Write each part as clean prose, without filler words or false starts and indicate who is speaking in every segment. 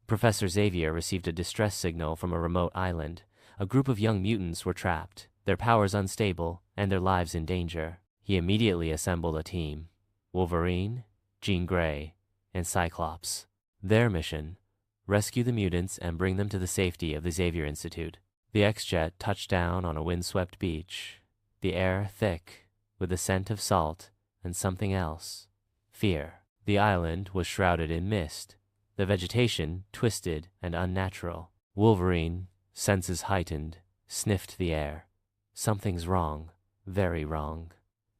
Speaker 1: Professor Xavier received a distress signal from a remote island. A group of young mutants were trapped, their powers unstable, and their lives in danger. He immediately assembled a team: Wolverine, Jean Grey, and Cyclops. Their mission: rescue the mutants and bring them to the safety of the Xavier Institute. The X-Jet touched down on a windswept beach, the air thick with the scent of salt and something else: fear. The island was shrouded in mist, the vegetation twisted and unnatural. Wolverine, senses heightened, sniffed the air. Something's wrong, very wrong.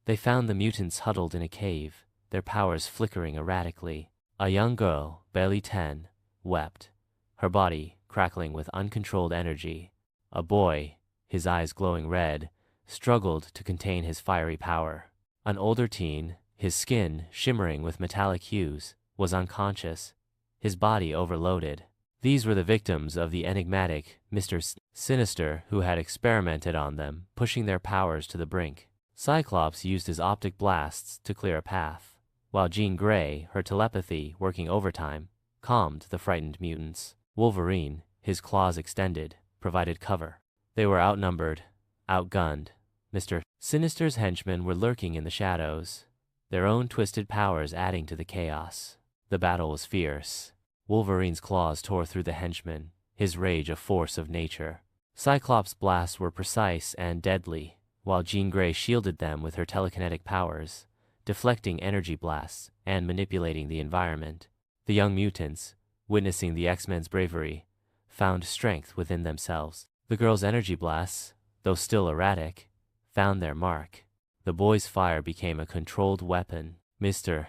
Speaker 1: They found the mutants huddled in a cave, their powers flickering erratically. A young girl, barely 10, wept, her body crackling with uncontrolled energy. A boy, his eyes glowing red, struggled to contain his fiery power. An older teen, his skin shimmering with metallic hues, was unconscious, his body overloaded. These were the victims of the enigmatic Mr. Sinister, who had experimented on them, pushing their powers to the brink. Cyclops used his optic blasts to clear a path, while Jean Grey, her telepathy working overtime, calmed the frightened mutants. Wolverine, his claws extended, provided cover. They were outnumbered, outgunned. Mr. Sinister's henchmen were lurking in the shadows, their own twisted powers adding to the chaos. The battle was fierce. Wolverine's claws tore through the henchmen, his rage a force of nature. Cyclops' blasts were precise and deadly, while Jean Grey shielded them with her telekinetic powers, deflecting energy blasts and manipulating the environment. The young mutants, witnessing the X-Men's bravery, found strength within themselves. The girl's energy blasts, though still erratic, found their mark. The boy's fire became a controlled weapon. Mr.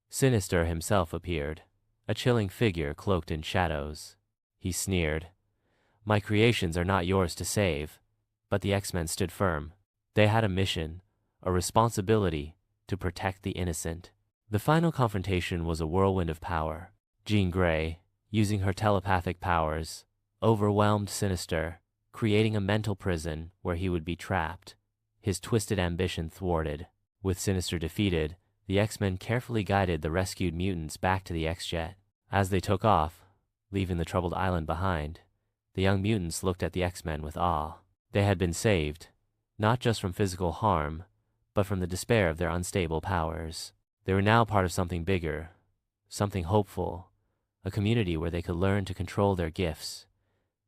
Speaker 1: Sinister himself appeared, a chilling figure cloaked in shadows. He sneered, "My creations are not yours to save." But the X-Men stood firm. They had a mission, a responsibility to protect the innocent. The final confrontation was a whirlwind of power. Jean Grey, using her telepathic powers, overwhelmed Sinister, creating a mental prison where he would be trapped, his twisted ambition thwarted. With Sinister defeated, the X-Men carefully guided the rescued mutants back to the X-Jet. As they took off, leaving the troubled island behind, the young mutants looked at the X-Men with awe. They had been saved, not just from physical harm, but from the despair of their unstable powers. They were now part of something bigger, something hopeful, a community where they could learn to control their gifts,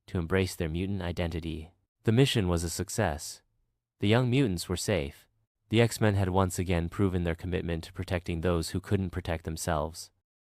Speaker 1: to embrace their mutant identity. The mission was a success. The young mutants were safe. The X-Men had once again proven their commitment to protecting those who couldn't protect themselves.